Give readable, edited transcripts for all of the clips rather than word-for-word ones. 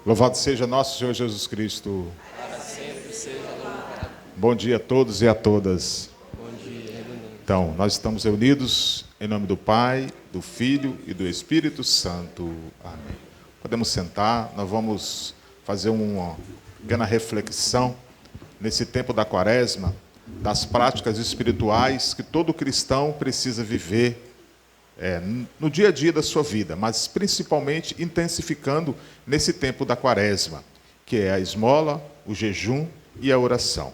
Louvado seja nosso Senhor Jesus Cristo. Para sempre seja louvado. Bom dia a todos e a todas. Bom dia. Então, nós estamos reunidos em nome do Pai, do Filho e do Espírito Santo. Amém. Podemos sentar, nós vamos fazer uma pequena reflexão nesse tempo da Quaresma, das práticas espirituais que todo cristão precisa viver no dia a dia da sua vida, mas principalmente intensificando nesse tempo da Quaresma, que é a esmola, o jejum e a oração.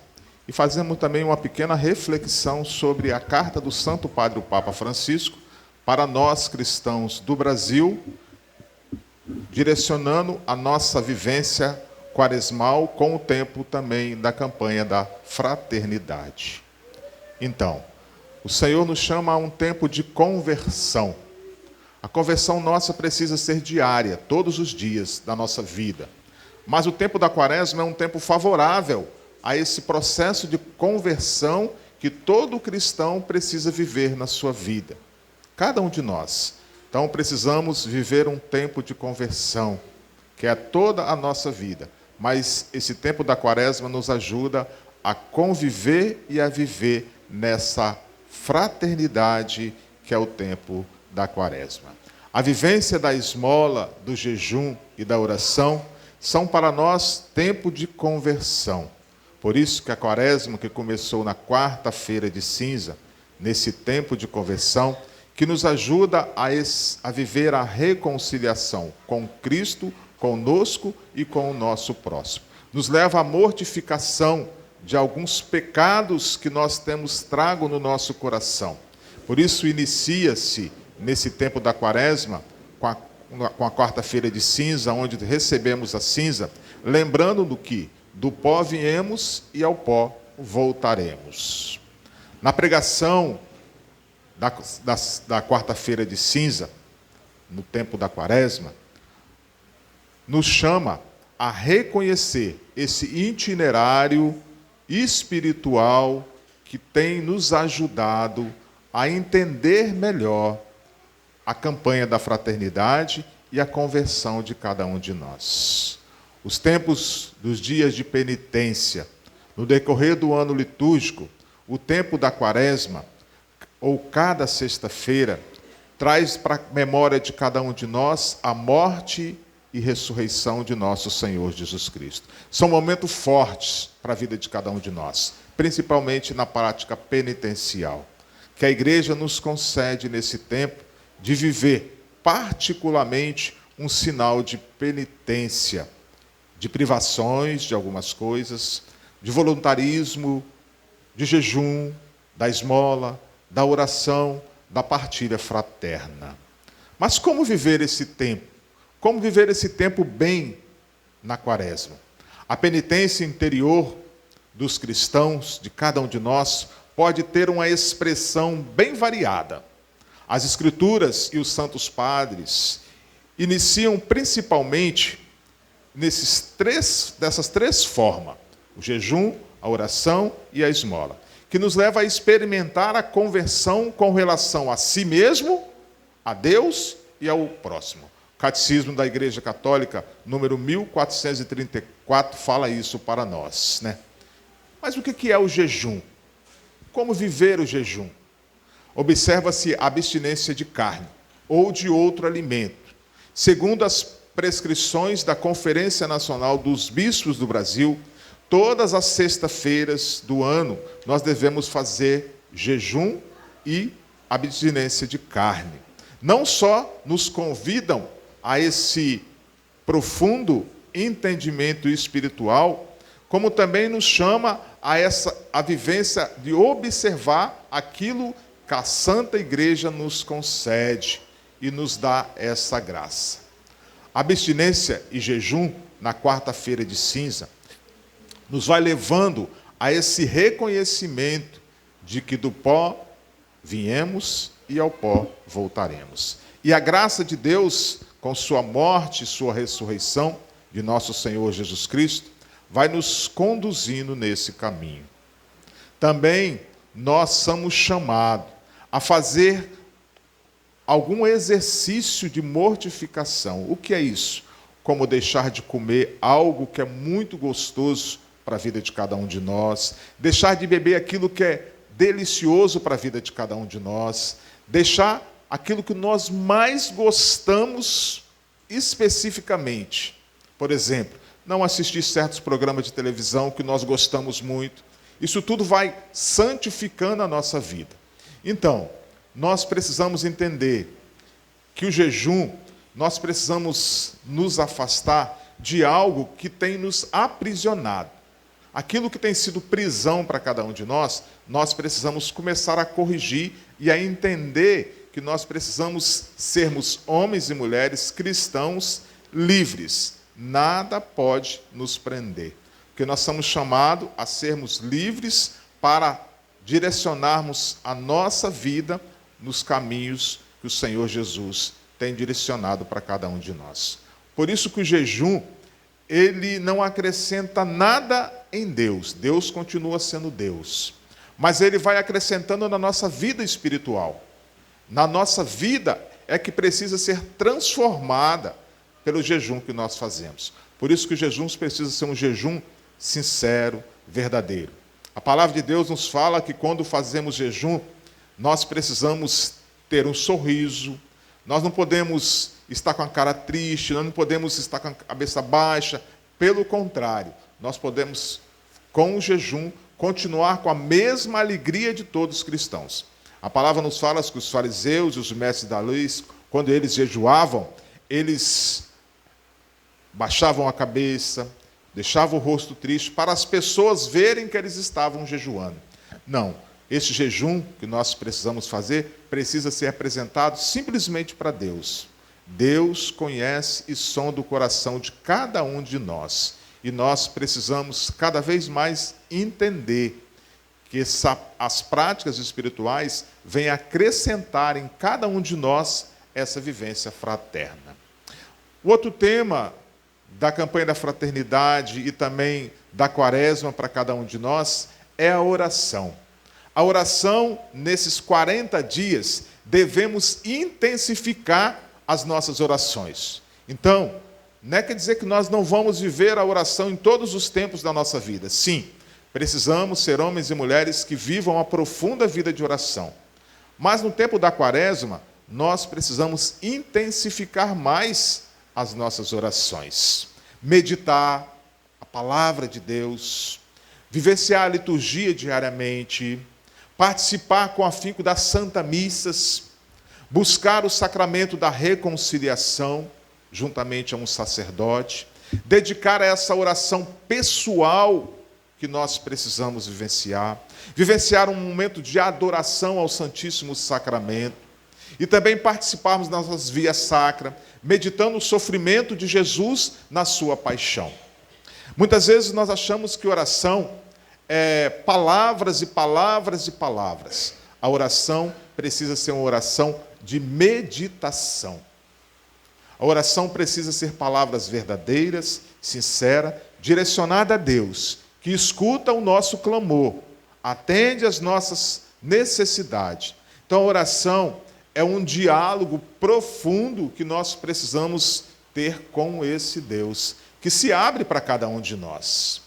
E fazemos também uma pequena reflexão sobre a carta do Santo Padre, o Papa Francisco, para nós cristãos do Brasil, direcionando a nossa vivência quaresmal com o tempo também da campanha da fraternidade. Então, o Senhor nos chama a um tempo de conversão. A conversão nossa precisa ser diária, todos os dias da nossa vida. Mas o tempo da Quaresma é um tempo favorável a esse processo de conversão que todo cristão precisa viver na sua vida. Cada um de nós. Então precisamos viver um tempo de conversão, que é toda a nossa vida. Mas esse tempo da Quaresma nos ajuda a conviver e a viver nessa fraternidade, que é o tempo da Quaresma. A vivência da esmola, do jejum e da oração são para nós tempo de conversão. Por isso que a Quaresma, que começou na quarta-feira de cinza, nesse tempo de conversão, que nos ajuda a viver a reconciliação com Cristo, conosco e com o nosso próximo. Nos leva à mortificação de alguns pecados que nós temos trago no nosso coração. Por isso inicia-se, nesse tempo da Quaresma, com a quarta-feira de cinza, onde recebemos a cinza, lembrando do que do pó viemos e ao pó voltaremos. Na pregação da quarta-feira de cinza, no tempo da Quaresma, nos chama a reconhecer esse itinerário espiritual que tem nos ajudado a entender melhor a campanha da fraternidade e a conversão de cada um de nós. Os tempos dos dias de penitência, no decorrer do ano litúrgico, o tempo da Quaresma, ou cada sexta-feira, traz para a memória de cada um de nós a morte e ressurreição de nosso Senhor Jesus Cristo. São momentos fortes para a vida de cada um de nós, principalmente na prática penitencial, que a Igreja nos concede nesse tempo de viver particularmente um sinal de penitência, de privações de algumas coisas, de voluntarismo, de jejum, da esmola, da oração, da partilha fraterna. Mas como viver esse tempo? Como viver esse tempo bem na Quaresma? A penitência interior dos cristãos, de cada um de nós, pode ter uma expressão bem variada. As Escrituras e os Santos Padres iniciam principalmente dessas três formas: o jejum, a oração e a esmola, que nos leva a experimentar a conversão com relação a si mesmo, a Deus e ao próximo. O Catecismo da Igreja Católica, número 1434, fala isso para nós, né? Mas o que é o jejum? Como viver o jejum? Observa-se a abstinência de carne ou de outro alimento. Segundo as prescrições da Conferência Nacional dos Bispos do Brasil, todas as sextas-feiras do ano nós devemos fazer jejum e abstinência de carne. Não só nos convidam a esse profundo entendimento espiritual, como também nos chama a vivência de observar aquilo que a Santa Igreja nos concede e nos dá essa graça. Abstinência e jejum, na quarta-feira de cinza, nos vai levando a esse reconhecimento de que do pó viemos e ao pó voltaremos. E a graça de Deus, com sua morte e sua ressurreição, de nosso Senhor Jesus Cristo, vai nos conduzindo nesse caminho. Também nós somos chamados a fazer algum exercício de mortificação. O que é isso? Como deixar de comer algo que é muito gostoso para a vida de cada um de nós, deixar de beber aquilo que é delicioso para a vida de cada um de nós, deixar aquilo que nós mais gostamos especificamente. Por exemplo, não assistir certos programas de televisão que nós gostamos muito. Isso tudo vai santificando a nossa vida. Então, nós precisamos entender que o jejum, nós precisamos nos afastar de algo que tem nos aprisionado. Aquilo que tem sido prisão para cada um de nós precisamos começar a corrigir e a entender que nós precisamos sermos homens e mulheres cristãos livres. Nada pode nos prender. Porque nós somos chamados a sermos livres para direcionarmos a nossa vida nos caminhos que o Senhor Jesus tem direcionado para cada um de nós. Por isso que o jejum, ele não acrescenta nada em Deus. Deus continua sendo Deus. Mas ele vai acrescentando na nossa vida espiritual. Na nossa vida é que precisa ser transformada pelo jejum que nós fazemos. Por isso que o jejum precisa ser um jejum sincero, verdadeiro. A palavra de Deus nos fala que quando fazemos jejum, nós precisamos ter um sorriso, nós não podemos estar com a cara triste, nós não podemos estar com a cabeça baixa. Pelo contrário, nós podemos, com o jejum, continuar com a mesma alegria de todos os cristãos. A palavra nos fala que os fariseus e os mestres da lei, quando eles jejuavam, eles baixavam a cabeça, deixavam o rosto triste, para as pessoas verem que eles estavam jejuando. Não, esse jejum que nós precisamos fazer, precisa ser apresentado simplesmente para Deus. Deus conhece e sonda o coração de cada um de nós. E nós precisamos cada vez mais entender que as práticas espirituais vêm acrescentar em cada um de nós essa vivência fraterna. O outro tema da campanha da fraternidade e também da quaresma para cada um de nós é a oração. A oração, nesses 40 dias, devemos intensificar as nossas orações. Então, não quer dizer que nós não vamos viver a oração em todos os tempos da nossa vida. Sim, precisamos ser homens e mulheres que vivam a profunda vida de oração. Mas no tempo da quaresma, nós precisamos intensificar mais as nossas orações. Meditar a palavra de Deus, vivenciar a liturgia diariamente, participar com afinco das Santas Missas, buscar o sacramento da reconciliação, juntamente a um sacerdote, dedicar a essa oração pessoal que nós precisamos vivenciar um momento de adoração ao Santíssimo Sacramento, e também participarmos das nossas vias sacras, meditando o sofrimento de Jesus na sua paixão. Muitas vezes nós achamos que oração é palavras e palavras e palavras. A oração precisa ser uma oração de meditação. A oração precisa ser palavras verdadeiras, sinceras, direcionada a Deus, que escuta o nosso clamor, atende às nossas necessidades. Então a oração é um diálogo profundo que nós precisamos ter com esse Deus, que se abre para cada um de nós.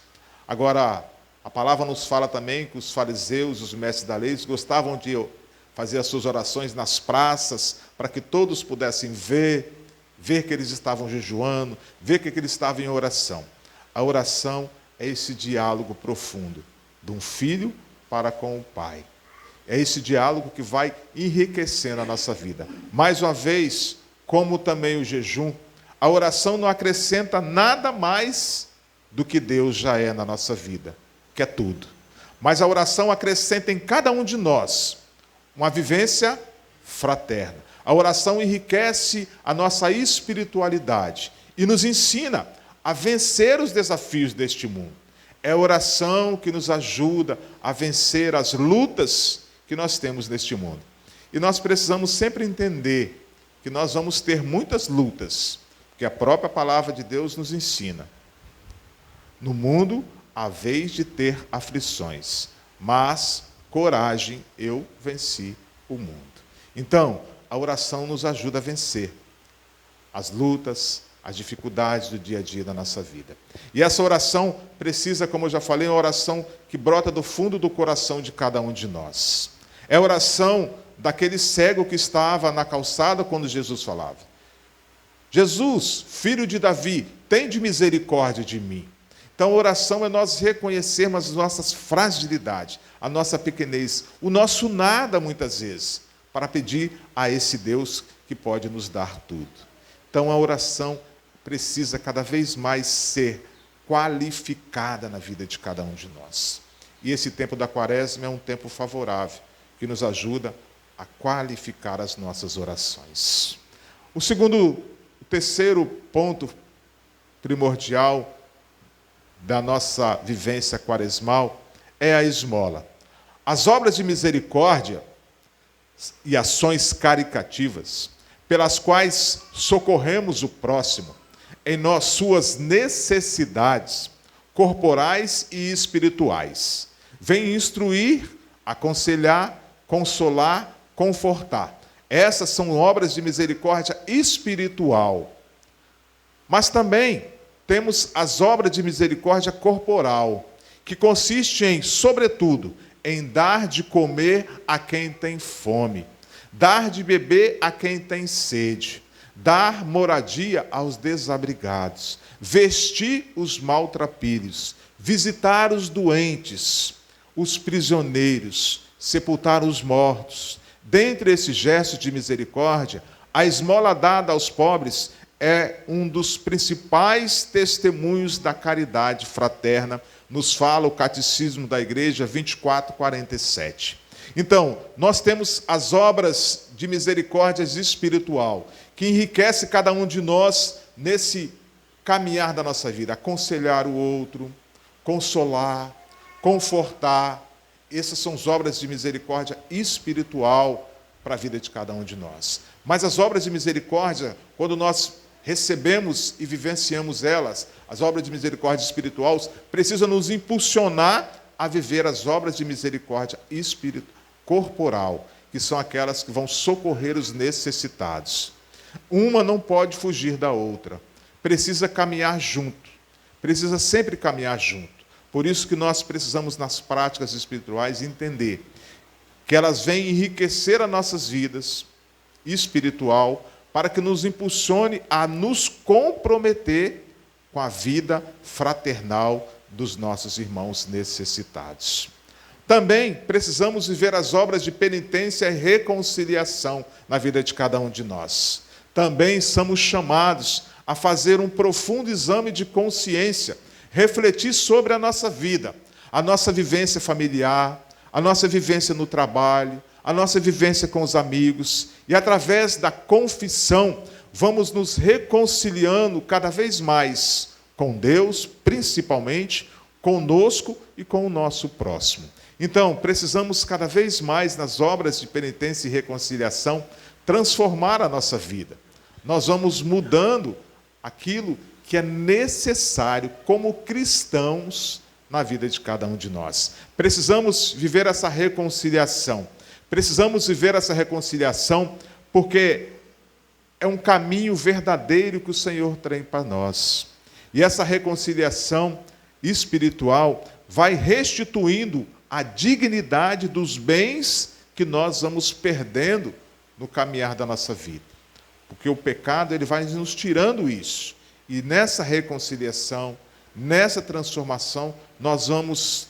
Agora, a palavra nos fala também que os fariseus, os mestres da lei, gostavam de fazer as suas orações nas praças, para que todos pudessem ver que eles estavam jejuando, ver que eles estavam em oração. A oração é esse diálogo profundo de um filho para com o pai. É esse diálogo que vai enriquecendo a nossa vida. Mais uma vez, como também o jejum, a oração não acrescenta nada mais do que Deus já é na nossa vida, que é tudo. Mas a oração acrescenta em cada um de nós uma vivência fraterna. A oração enriquece a nossa espiritualidade e nos ensina a vencer os desafios deste mundo. É a oração que nos ajuda a vencer as lutas que nós temos neste mundo. E nós precisamos sempre entender que nós vamos ter muitas lutas, porque a própria palavra de Deus nos ensina. No mundo, há vez de ter aflições, mas coragem, eu venci o mundo. Então, a oração nos ajuda a vencer as lutas, as dificuldades do dia a dia da nossa vida. E essa oração precisa, como eu já falei, uma oração que brota do fundo do coração de cada um de nós. É a oração daquele cego que estava na calçada quando Jesus falava: Jesus, filho de Davi, tende misericórdia de mim. Então a oração é nós reconhecermos as nossas fragilidades, a nossa pequenez, o nosso nada muitas vezes, para pedir a esse Deus que pode nos dar tudo. Então a oração precisa cada vez mais ser qualificada na vida de cada um de nós. E esse tempo da Quaresma é um tempo favorável, que nos ajuda a qualificar as nossas orações. O terceiro ponto primordial da nossa vivência quaresmal é a esmola. As obras de misericórdia e ações caricativas, pelas quais socorremos o próximo em suas necessidades corporais e espirituais, vem instruir, aconselhar, consolar, confortar. Essas são obras de misericórdia espiritual. Mas também temos as obras de misericórdia corporal, que consiste em, sobretudo, em dar de comer a quem tem fome, dar de beber a quem tem sede, dar moradia aos desabrigados, vestir os maltrapilhos, visitar os doentes, os prisioneiros, sepultar os mortos. Dentre esses gestos de misericórdia, a esmola dada aos pobres é um dos principais testemunhos da caridade fraterna, nos fala o Catecismo da Igreja 2447. Então, nós temos as obras de misericórdia espiritual, que enriquece cada um de nós nesse caminhar da nossa vida, aconselhar o outro, consolar, confortar. Essas são as obras de misericórdia espiritual para a vida de cada um de nós. Mas as obras de misericórdia, quando nós recebemos e vivenciamos elas, as obras de misericórdia espiritual, precisam nos impulsionar a viver as obras de misericórdia corporal, que são aquelas que vão socorrer os necessitados. Uma não pode fugir da outra. Precisa caminhar junto. Precisa sempre caminhar junto. Por isso que nós precisamos, nas práticas espirituais, entender que elas vêm enriquecer as nossas vidas espiritual, para que nos impulsione a nos comprometer com a vida fraternal dos nossos irmãos necessitados. Também precisamos viver as obras de penitência e reconciliação na vida de cada um de nós. Também somos chamados a fazer um profundo exame de consciência, refletir sobre a nossa vida, a nossa vivência familiar, a nossa vivência no trabalho, a nossa vivência com os amigos, e através da confissão vamos nos reconciliando cada vez mais com Deus, principalmente conosco e com o nosso próximo. Então, precisamos cada vez mais nas obras de penitência e reconciliação transformar a nossa vida. Nós vamos mudando aquilo que é necessário como cristãos na vida de cada um de nós. Precisamos viver essa reconciliação. Precisamos viver essa reconciliação porque é um caminho verdadeiro que o Senhor tem para nós. E essa reconciliação espiritual vai restituindo a dignidade dos bens que nós vamos perdendo no caminhar da nossa vida. Porque o pecado ele vai nos tirando isso. E nessa reconciliação, nessa transformação, nós vamos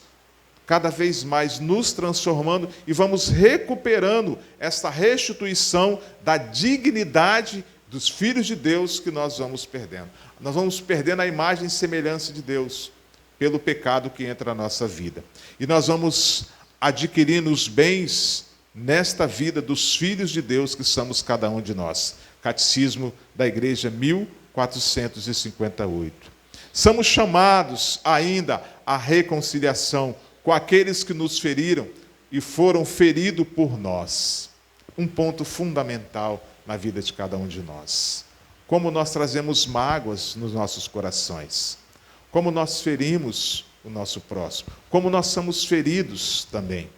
cada vez mais nos transformando e vamos recuperando essa restituição da dignidade dos filhos de Deus que nós vamos perdendo. Nós vamos perdendo a imagem e semelhança de Deus pelo pecado que entra na nossa vida. E nós vamos adquirindo os bens nesta vida dos filhos de Deus que somos cada um de nós. Catecismo da Igreja 1458. Somos chamados ainda à reconciliação com aqueles que nos feriram e foram feridos por nós. Um ponto fundamental na vida de cada um de nós. Como nós trazemos mágoas nos nossos corações. Como nós ferimos o nosso próximo. Como nós somos feridos também.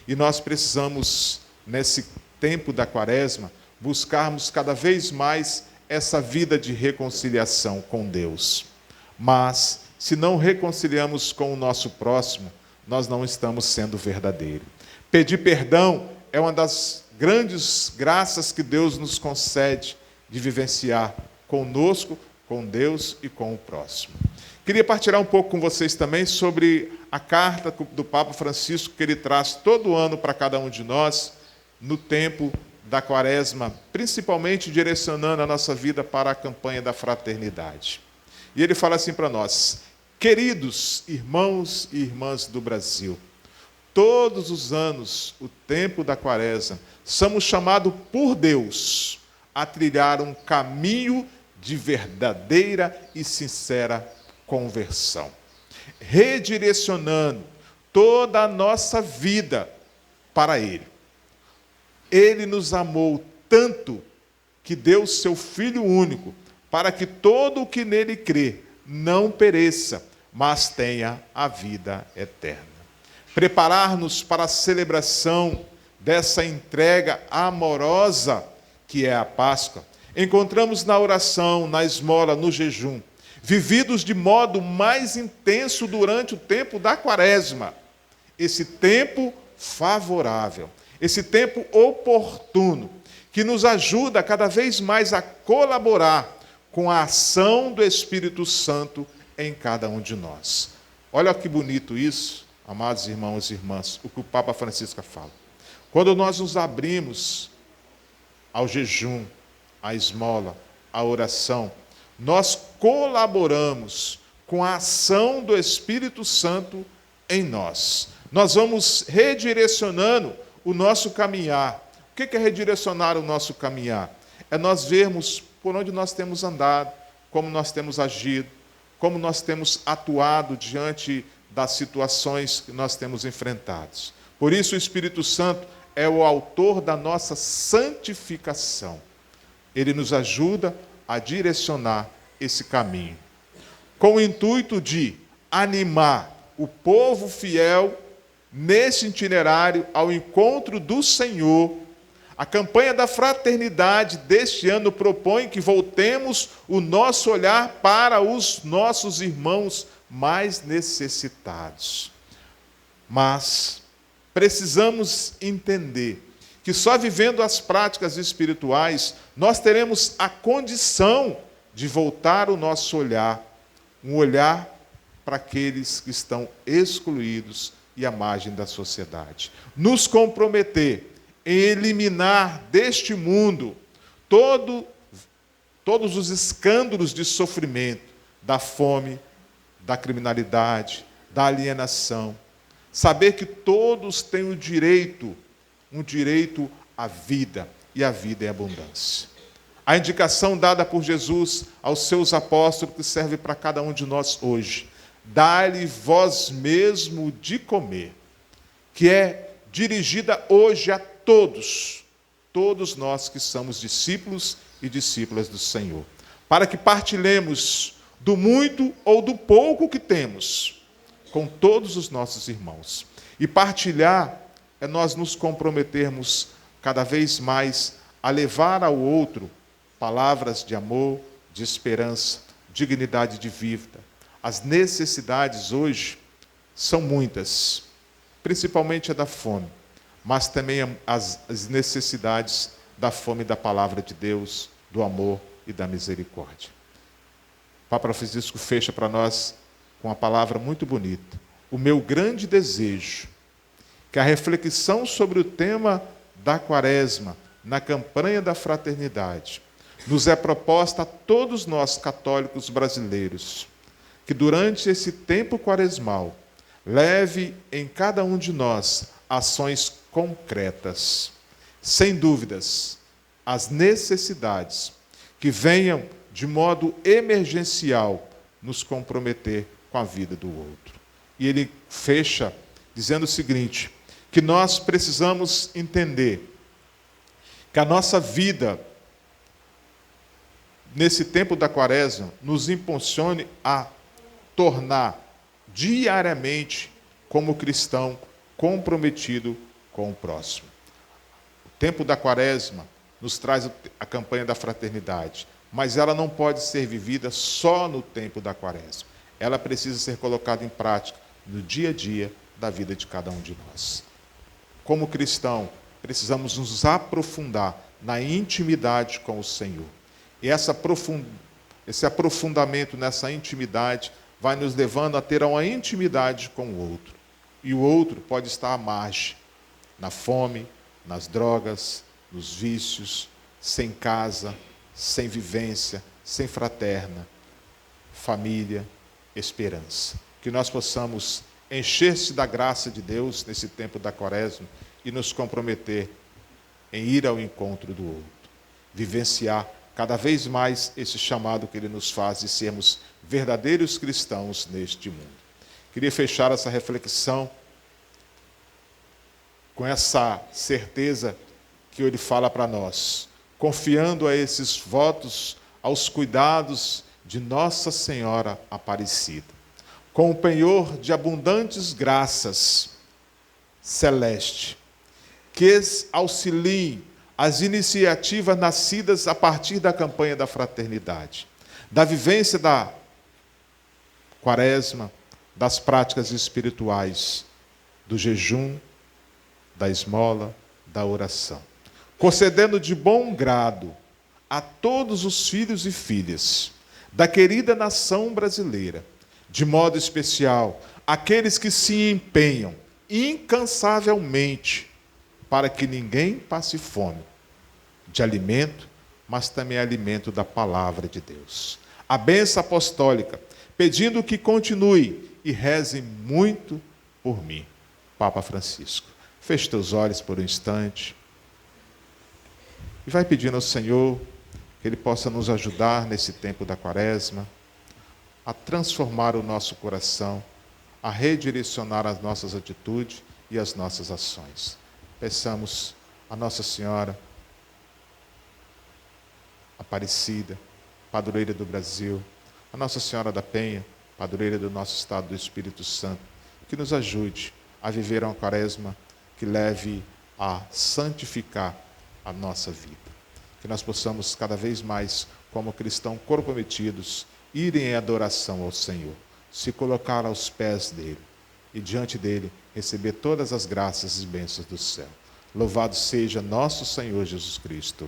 E nós precisamos, nesse tempo da Quaresma, buscarmos cada vez mais essa vida de reconciliação com Deus. Mas, se não reconciliamos com o nosso próximo, nós não estamos sendo verdadeiros. Pedir perdão é uma das grandes graças que Deus nos concede de vivenciar conosco, com Deus e com o próximo. Queria partilhar um pouco com vocês também sobre a carta do Papa Francisco que ele traz todo ano para cada um de nós, no tempo da Quaresma, principalmente direcionando a nossa vida para a campanha da fraternidade. E ele fala assim para nós: queridos irmãos e irmãs do Brasil, todos os anos, o tempo da Quaresma, somos chamados por Deus a trilhar um caminho de verdadeira e sincera conversão, redirecionando toda a nossa vida para Ele. Ele nos amou tanto que deu seu Filho único, para que todo o que nele crê não pereça, mas tenha a vida eterna. Preparar-nos para a celebração dessa entrega amorosa que é a Páscoa, encontramos na oração, na esmola, no jejum, vividos de modo mais intenso durante o tempo da Quaresma. Esse tempo favorável, esse tempo oportuno, que nos ajuda cada vez mais a colaborar com a ação do Espírito Santo em cada um de nós. Olha que bonito isso, amados irmãos e irmãs, o que o Papa Francisco fala. Quando nós nos abrimos ao jejum, à esmola, à oração, nós colaboramos com a ação do Espírito Santo em nós. Nós vamos redirecionando o nosso caminhar. O que é redirecionar o nosso caminhar? É nós vermos por onde nós temos andado, como nós temos agido, como nós temos atuado diante das situações que nós temos enfrentados. Por isso o Espírito Santo é o autor da nossa santificação. Ele nos ajuda a direcionar esse caminho, com o intuito de animar o povo fiel nesse itinerário ao encontro do Senhor. A campanha da fraternidade deste ano propõe que voltemos o nosso olhar para os nossos irmãos mais necessitados. Mas precisamos entender que só vivendo as práticas espirituais nós teremos a condição de voltar o nosso olhar, um olhar para aqueles que estão excluídos e à margem da sociedade. Nos comprometer em eliminar deste mundo todos os escândalos de sofrimento, da fome, da criminalidade, da alienação. Saber que todos têm um direito à vida, e a vida é abundância. A indicação dada por Jesus aos seus apóstolos, que serve para cada um de nós hoje: dai-lhe vós mesmo de comer, que é dirigida hoje a todos nós que somos discípulos e discípulas do Senhor, para que partilhemos do muito ou do pouco que temos com todos os nossos irmãos. E partilhar é nós nos comprometermos cada vez mais a levar ao outro palavras de amor, de esperança, dignidade de vida. As necessidades hoje são muitas, principalmente a da fome, mas também as necessidades da fome da palavra de Deus, do amor e da misericórdia. O Papa Francisco fecha para nós com uma palavra muito bonita: o meu grande desejo, que a reflexão sobre o tema da Quaresma, na campanha da fraternidade, nos é proposta a todos nós católicos brasileiros, que durante esse tempo quaresmal, leve em cada um de nós ações concretas, sem dúvidas, as necessidades que venham de modo emergencial nos comprometer com a vida do outro. E ele fecha dizendo o seguinte, que nós precisamos entender que a nossa vida, nesse tempo da Quaresma, nos impulsione a tornar diariamente como cristão comprometido com o próximo. O tempo da Quaresma nos traz a campanha da fraternidade, mas ela não pode ser vivida só no tempo da Quaresma. Ela precisa ser colocada em prática no dia a dia da vida de cada um de nós. Como cristão, precisamos nos aprofundar na intimidade com o Senhor. E esse aprofundamento nessa intimidade vai nos levando a ter uma intimidade com o outro. E o outro pode estar à margem, na fome, nas drogas, nos vícios, sem casa, sem vivência, sem fraterna, família, esperança. Que nós possamos encher-se da graça de Deus nesse tempo da Quaresma e nos comprometer em ir ao encontro do outro. Vivenciar cada vez mais esse chamado que Ele nos faz de sermos verdadeiros cristãos neste mundo. Queria fechar essa reflexão com essa certeza que Ele fala para nós, confiando a esses votos aos cuidados de Nossa Senhora Aparecida, com o penhor de abundantes graças celeste, que auxiliem as iniciativas nascidas a partir da campanha da fraternidade, da vivência da Quaresma, das práticas espirituais, do jejum, da esmola, da oração, concedendo de bom grado a todos os filhos e filhas da querida nação brasileira, de modo especial, aqueles que se empenham incansavelmente para que ninguém passe fome de alimento, mas também alimento da palavra de Deus. A bênção apostólica, pedindo que continue e reze muito por mim. Papa Francisco. Feche teus olhos por um instante e vai pedindo ao Senhor que Ele possa nos ajudar nesse tempo da Quaresma a transformar o nosso coração, a redirecionar as nossas atitudes e as nossas ações. Peçamos a Nossa Senhora Aparecida, padroeira do Brasil, a Nossa Senhora da Penha, padroeira do nosso estado do Espírito Santo, que nos ajude a viver uma Quaresma que leve a santificar a nossa vida. Que nós possamos cada vez mais, como cristãos comprometidos, ir em adoração ao Senhor, se colocar aos pés dele e diante dele receber todas as graças e bênçãos do céu. Louvado seja nosso Senhor Jesus Cristo.